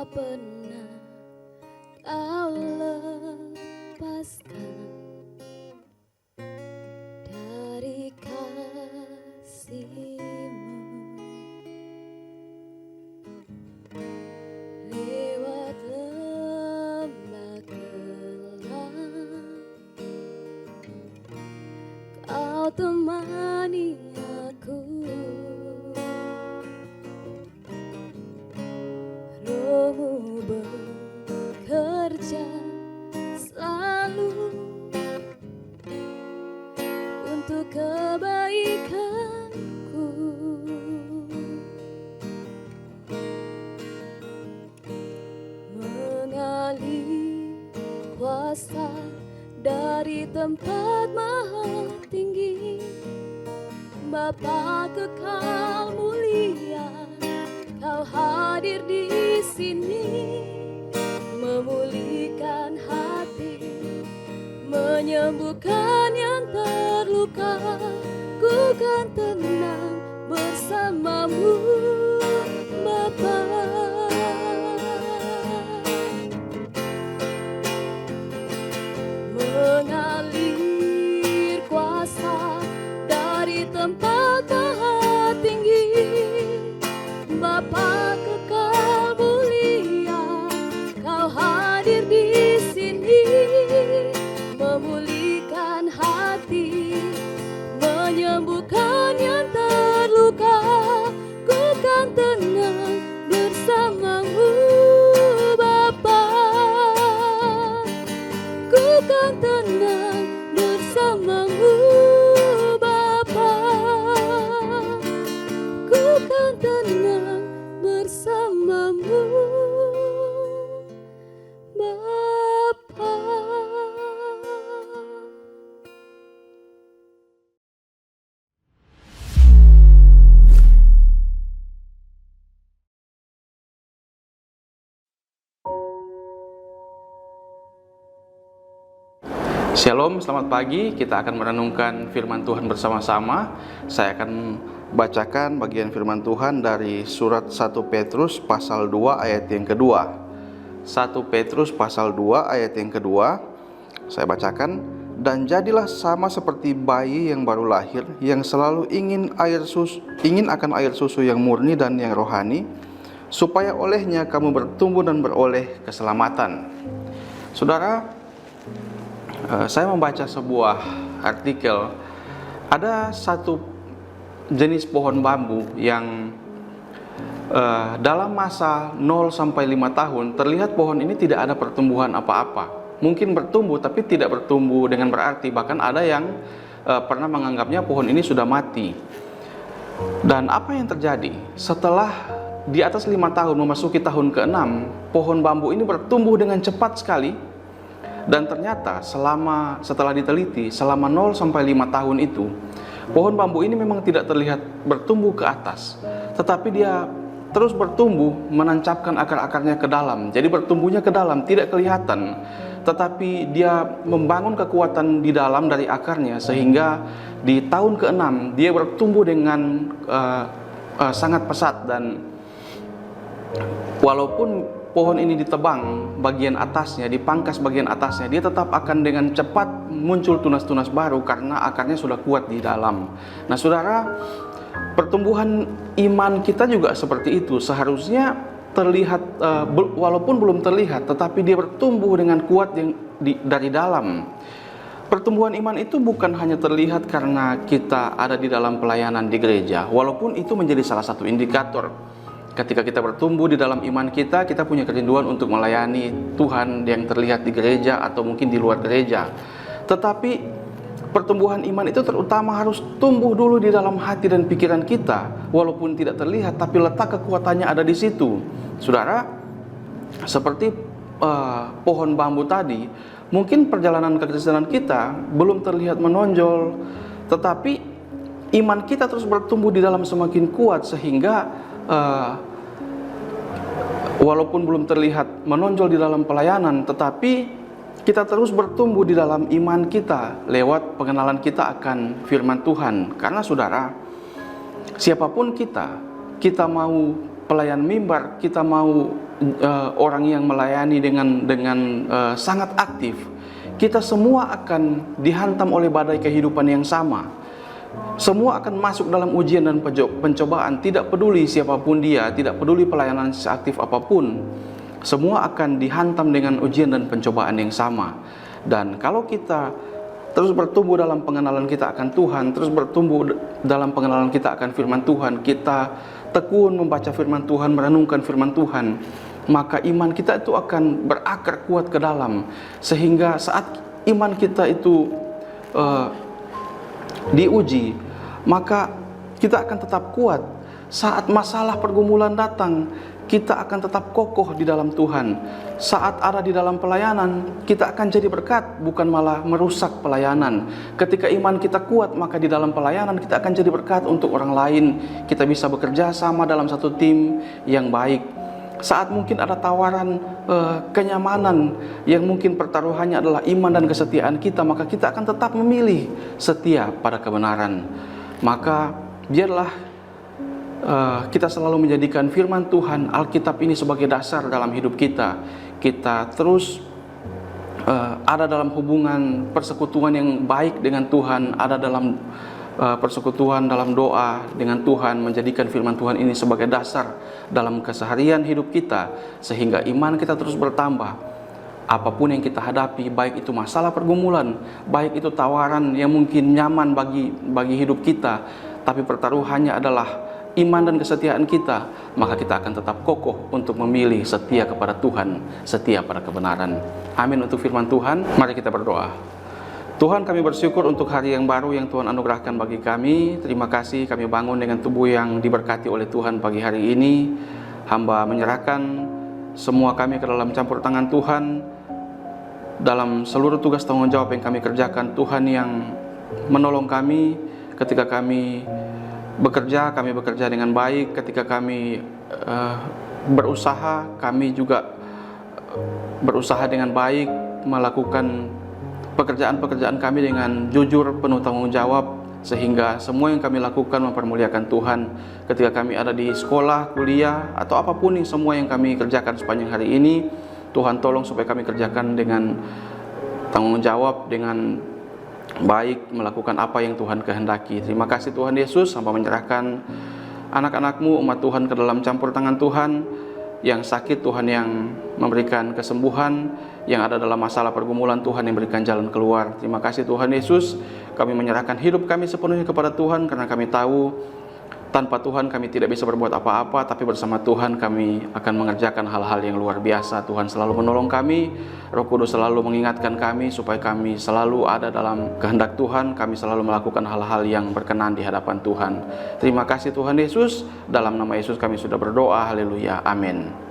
pernah kau lepaskan dari kasih-Mu. Lewat lembah gelap Kau temani aku. Roh-Mu bekerja selalu untuk kebaikanku. Mengalir kuasa dari tempat maha tinggi, Bapa kekal mulia, Kau hadir di sini, memulihkan hati, menyembuhkan yang terluka. Ku kan tenang bersama-Mu, Bapa. Mengalir kuasa dari tempat maha tinggi, Bapa kekal mulia, Kau hadir di sini, memulihkan hati, menyembuhkan yang terluka. Ku kan tenang bersama-Mu, Bapa. Ku kan tenang bersama-Mu, Bapa. Ku kan tenang bersama-Mu, Bapa. Shalom, selamat pagi. Kita akan merenungkan firman Tuhan bersama-sama. Saya akan bacakan bagian firman Tuhan dari surat 1 Petrus pasal 2 ayat yang kedua. 1 Petrus pasal 2 ayat yang kedua. Saya bacakan. Dan jadilah sama seperti bayi yang baru lahir, yang selalu ingin akan air susu yang murni dan yang rohani, supaya olehnya kamu bertumbuh dan beroleh keselamatan. Saudara, saya membaca sebuah artikel. Ada satu jenis pohon bambu yang dalam masa 0 sampai 5 tahun terlihat pohon ini tidak ada pertumbuhan apa-apa. Mungkin bertumbuh tapi tidak bertumbuh dengan berarti. Bahkan ada yang pernah menganggapnya pohon ini sudah mati. Dan apa yang terjadi? Setelah di atas 5 tahun memasuki tahun ke-6, pohon bambu ini bertumbuh dengan cepat sekali. Dan ternyata setelah diteliti, selama 0 sampai 5 tahun itu, pohon bambu ini memang tidak terlihat bertumbuh ke atas, tetapi dia terus bertumbuh, menancapkan akar-akarnya ke dalam. Jadi bertumbuhnya ke dalam, tidak kelihatan, tetapi dia membangun kekuatan di dalam dari akarnya, sehingga di tahun ke-6 dia bertumbuh dengan sangat pesat. Dan walaupun pohon ini ditebang bagian atasnya, dipangkas bagian atasnya, dia tetap akan dengan cepat muncul tunas-tunas baru karena akarnya sudah kuat di dalam. Nah, saudara, pertumbuhan iman kita juga seperti itu. Seharusnya terlihat, walaupun belum terlihat, tetapi dia bertumbuh dengan kuat dari dalam. Pertumbuhan iman itu bukan hanya terlihat karena kita ada di dalam pelayanan di gereja, walaupun itu menjadi salah satu indikator. Ketika kita bertumbuh di dalam iman kita, kita punya kerinduan untuk melayani Tuhan yang terlihat di gereja atau mungkin di luar gereja. Tetapi pertumbuhan iman itu terutama harus tumbuh dulu di dalam hati dan pikiran kita. Walaupun tidak terlihat, tapi letak kekuatannya ada di situ. Saudara, seperti pohon bambu tadi, mungkin perjalanan kekristenan kita belum terlihat menonjol, tetapi iman kita terus bertumbuh di dalam semakin kuat, sehingga walaupun belum terlihat menonjol di dalam pelayanan, tetapi kita terus bertumbuh di dalam iman kita lewat pengenalan kita akan firman Tuhan. Karena saudara, siapapun kita mau pelayan mimbar, kita mau orang yang melayani dengan sangat aktif, kita semua akan dihantam oleh badai kehidupan yang sama. Semua akan masuk dalam ujian dan pencobaan, tidak peduli siapapun dia, tidak peduli pelayanan seaktif apapun. Semua akan dihantam dengan ujian dan pencobaan yang sama. Dan kalau kita terus bertumbuh dalam pengenalan kita akan Tuhan, terus bertumbuh dalam pengenalan kita akan firman Tuhan, kita tekun membaca firman Tuhan, merenungkan firman Tuhan, maka iman kita itu akan berakar kuat ke dalam, sehingga saat iman kita itu diuji, maka kita akan tetap kuat. Saat masalah pergumulan datang, kita akan tetap kokoh di dalam Tuhan. Saat ada di dalam pelayanan, kita akan jadi berkat, bukan malah merusak pelayanan. Ketika iman kita kuat, maka di dalam pelayanan kita akan jadi berkat untuk orang lain. Kita bisa bekerja sama dalam satu tim yang baik. Saat mungkin ada tawaran kenyamanan yang mungkin pertaruhannya adalah iman dan kesetiaan kita, maka kita akan tetap memilih setia pada kebenaran. Maka biarlah kita selalu menjadikan firman Tuhan, Alkitab ini sebagai dasar dalam hidup kita. Kita terus ada dalam hubungan persekutuan yang baik dengan Tuhan, ada dalam persekutuan dalam doa dengan Tuhan, menjadikan firman Tuhan ini sebagai dasar dalam keseharian hidup kita, sehingga iman kita terus bertambah. Apapun yang kita hadapi, baik itu masalah pergumulan, baik itu tawaran yang mungkin nyaman bagi hidup kita, tapi pertaruhannya adalah iman dan kesetiaan kita, maka kita akan tetap kokoh untuk memilih setia kepada Tuhan, setia pada kebenaran. Amin untuk firman Tuhan. Mari kita berdoa. Tuhan, kami bersyukur untuk hari yang baru yang Tuhan anugerahkan bagi kami. Terima kasih kami bangun dengan tubuh yang diberkati oleh Tuhan pagi hari ini. Hamba menyerahkan semua kami ke dalam campur tangan Tuhan, dalam seluruh tugas tanggung jawab yang kami kerjakan. Tuhan yang menolong kami ketika kami bekerja dengan baik. Ketika kami berusaha, kami juga berusaha dengan baik, melakukan pekerjaan-pekerjaan kami dengan jujur, penuh tanggung jawab, sehingga semua yang kami lakukan mempermuliakan Tuhan. Ketika kami ada di sekolah, kuliah, atau apapun yang semua yang kami kerjakan sepanjang hari ini, Tuhan tolong supaya kami kerjakan dengan tanggung jawab, dengan baik, melakukan apa yang Tuhan kehendaki. Terima kasih Tuhan Yesus. Hamba menyerahkan anak-anak-Mu, umat Tuhan, ke dalam campur tangan Tuhan. Yang sakit Tuhan yang memberikan kesembuhan, yang ada dalam masalah pergumulan Tuhan yang memberikan jalan keluar. Terima kasih Tuhan Yesus. Kami menyerahkan hidup kami sepenuhnya kepada Tuhan, karena kami tahu tanpa Tuhan kami tidak bisa berbuat apa-apa, tapi bersama Tuhan kami akan mengerjakan hal-hal yang luar biasa. Tuhan selalu menolong kami, Roh Kudus selalu mengingatkan kami supaya kami selalu ada dalam kehendak Tuhan, kami selalu melakukan hal-hal yang berkenan di hadapan Tuhan. Terima kasih Tuhan Yesus. Dalam nama Yesus kami sudah berdoa. Haleluya. Amin.